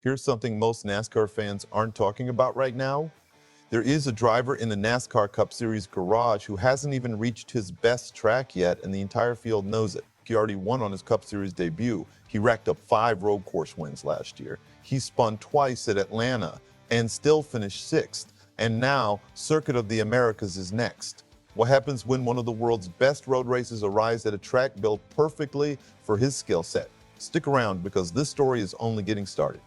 Here's something most NASCAR fans aren't talking about right now. There is a driver in the NASCAR Cup Series garage who hasn't even reached his best track yet, and the entire field knows it. He already won on his Cup Series debut. He racked up 5 road course wins last year. He spun twice at Atlanta and still finished 6th. And now, Circuit of the Americas is next. What happens when one of the world's best road races arrives at a track built perfectly for his skill set? Stick around because this story is only getting started.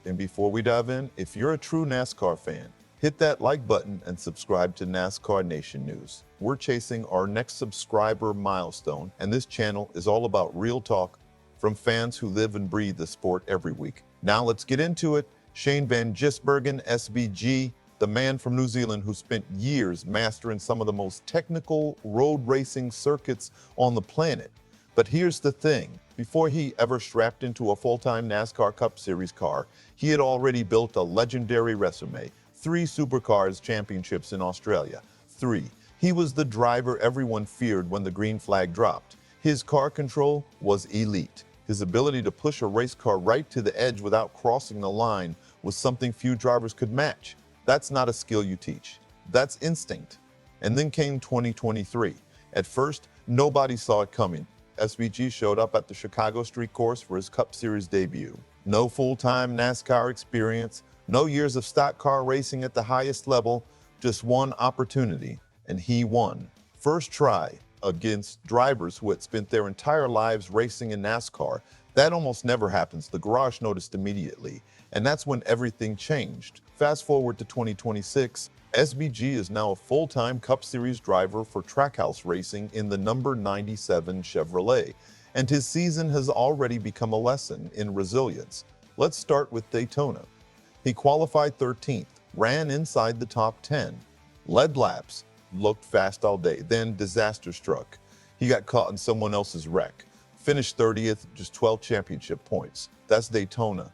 And before we dive in, if you're a true NASCAR fan, hit that like button and subscribe to NASCAR Nation News. We're chasing our next subscriber milestone, and this channel is all about real talk from fans who live and breathe the sport every week. Now let's get into it. Shane van Gisbergen, SVG, the man from New Zealand who spent years mastering some of the most technical road racing circuits on the planet. But here's the thing. Before he ever strapped into a full-time NASCAR Cup Series car, he had already built a legendary resume. 3 Supercars championships in Australia. 3. He was the driver everyone feared when the green flag dropped. His car control was elite. His ability to push a race car right to the edge without crossing the line was something few drivers could match. That's not a skill you teach. That's instinct. And then came 2023. At first, nobody saw it coming. SVG showed up at the Chicago Street Course for his Cup Series debut. No full-time NASCAR experience, no years of stock car racing at the highest level, just one opportunity, and he won. First try against drivers who had spent their entire lives racing in NASCAR. That almost never happens. The garage noticed immediately, and that's when everything changed. Fast forward to 2026, SVG is now a full-time Cup Series driver for Trackhouse Racing in the number 97 Chevrolet, and his season has already become a lesson in resilience. Let's start with Daytona. He qualified 13th, ran inside the top 10, led laps, looked fast all day, then disaster struck. He got caught in someone else's wreck, finished 30th, just 12 championship points. That's Daytona.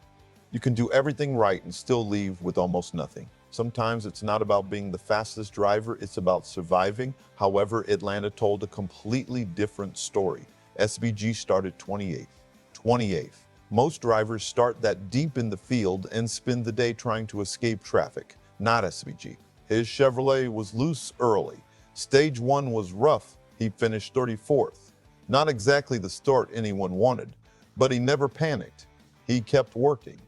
You can do everything right and still leave with almost nothing. Sometimes it's not about being the fastest driver, it's about surviving. However, Atlanta told a completely different story. SVG started 28th. 28th. Most drivers start that deep in the field and spend the day trying to escape traffic. Not SVG. His Chevrolet was loose early. Stage 1 was rough. He finished 34th. Not exactly the start anyone wanted, but he never panicked. He kept working,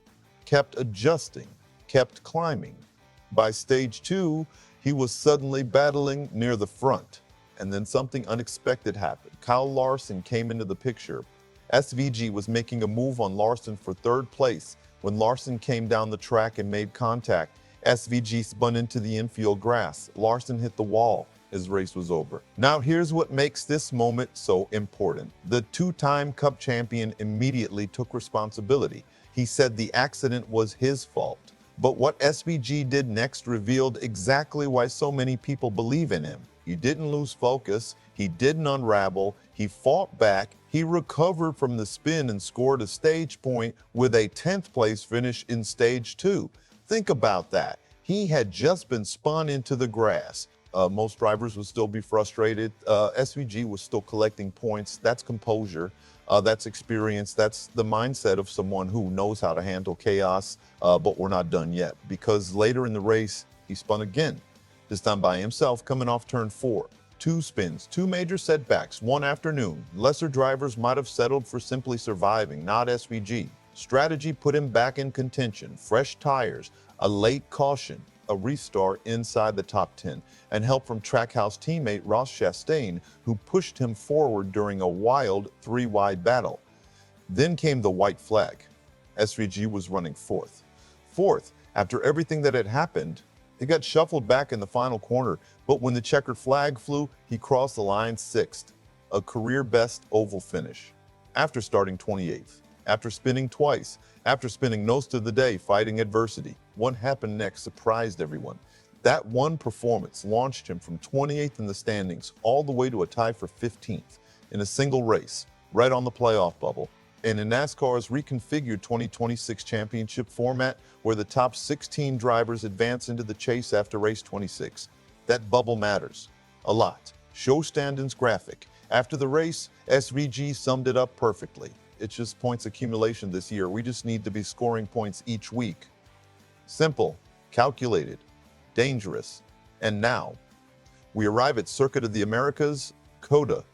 kept adjusting, kept climbing. By stage 2, he was suddenly battling near the front. And then something unexpected happened. Kyle Larson came into the picture. SVG was making a move on Larson for 3rd place. When Larson came down the track and made contact, SVG spun into the infield grass. Larson hit the wall. His race was over. Now here's what makes this moment so important. The 2-time Cup champion immediately took responsibility. He said the accident was his fault. But what SVG did next revealed exactly why so many people believe in him. He didn't lose focus, he didn't unravel, he fought back, he recovered from the spin and scored a stage point with a 10th place finish in stage 2. Think about that. He had just been spun into the grass. Most drivers would still be frustrated. SVG was still collecting points. That's composure. That's experience. That's the mindset of someone who knows how to handle chaos, but we're not done yet. Because later in the race, he spun again, this time by himself, coming off turn 4. 2 spins, 2 major setbacks, one afternoon. Lesser drivers might have settled for simply surviving, not SVG. Strategy put him back in contention. Fresh tires, a late caution, a restart inside the top 10, and help from Trackhouse teammate Ross Chastain, who pushed him forward during a wild 3-wide battle. Then came the white flag. SVG was running 4th. 4th, after everything that had happened, he got shuffled back in the final corner, but when the checkered flag flew, he crossed the line 6th, a career-best oval finish. After starting 28th, after spinning twice, after spending most of the day fighting adversity, what happened next surprised everyone. That one performance launched him from 28th in the standings all the way to a tie for 15th in a single race, right on the playoff bubble. And in NASCAR's reconfigured 2026 championship format, where the top 16 drivers advance into the chase after race 26, that bubble matters a lot. Show Standon's graphic. After the race, SVG summed it up perfectly. It's just points accumulation this year. We just need to be scoring points each week. Simple, calculated, dangerous. And now, we arrive at Circuit of the Americas, COTA.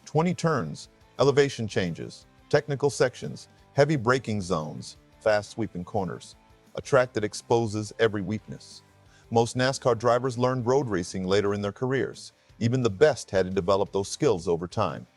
20 turns, elevation changes, technical sections, heavy braking zones, fast sweeping corners. A track that exposes every weakness. Most NASCAR drivers learned road racing later in their careers. Even the best had to develop those skills over time.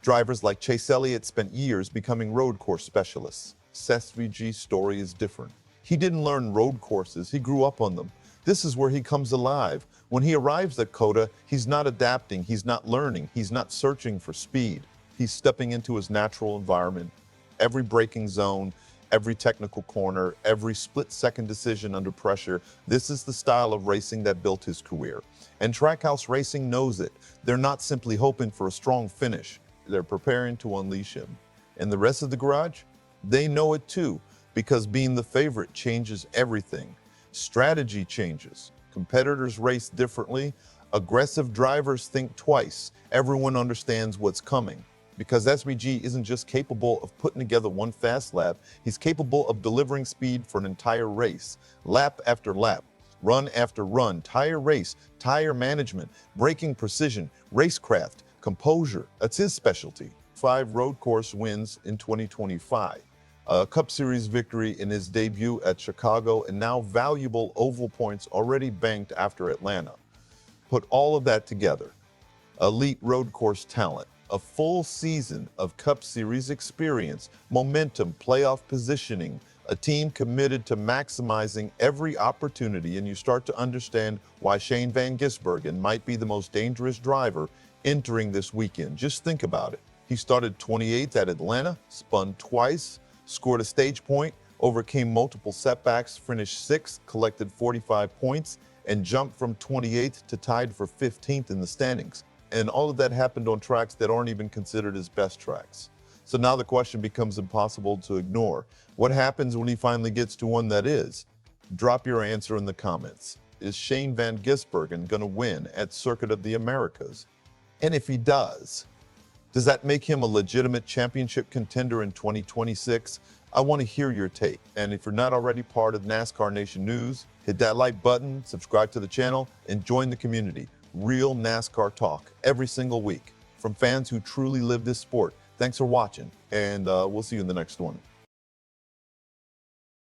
Drivers like Chase Elliott spent years becoming road course specialists. SVG's story is different. He didn't learn road courses, he grew up on them. This is where he comes alive. When he arrives at COTA, he's not adapting, he's not learning, he's not searching for speed. He's stepping into his natural environment. Every braking zone, every technical corner, every split-second decision under pressure. This is the style of racing that built his career. And Trackhouse Racing knows it. They're not simply hoping for a strong finish. They're preparing to unleash him. And the rest of the garage? They know it too, because being the favorite changes everything. Strategy changes. Competitors race differently. Aggressive drivers think twice. Everyone understands what's coming. Because SVG isn't just capable of putting together one fast lap, he's capable of delivering speed for an entire race, lap after lap, run after run, tire race, tire management, braking precision, racecraft, composure. That's his specialty. 5 road course wins in 2025, a Cup Series victory in his debut at Chicago, and now valuable oval points already banked after Atlanta. Put all of that together, elite road course talent, a full season of Cup Series experience, momentum, playoff positioning, a team committed to maximizing every opportunity, and you start to understand why Shane Van Gisbergen might be the most dangerous driver entering this weekend. Just think about it. He started 28th at Atlanta, spun twice, scored a stage point, overcame multiple setbacks, finished 6th, collected 45 points, and jumped from 28th to tied for 15th in the standings. And all of that happened on tracks that aren't even considered his best tracks. So now the question becomes impossible to ignore. What happens when he finally gets to one that is? Drop your answer in the comments. Is Shane Van Gisbergen going to win at Circuit of the Americas? And if he does that make him a legitimate championship contender in 2026? I want to hear your take. And if you're not already part of NASCAR Nation News, hit that like button, subscribe to the channel, and join the community. Real NASCAR talk every single week from fans who truly live this sport. Thanks for watching, and we'll see you in the next one.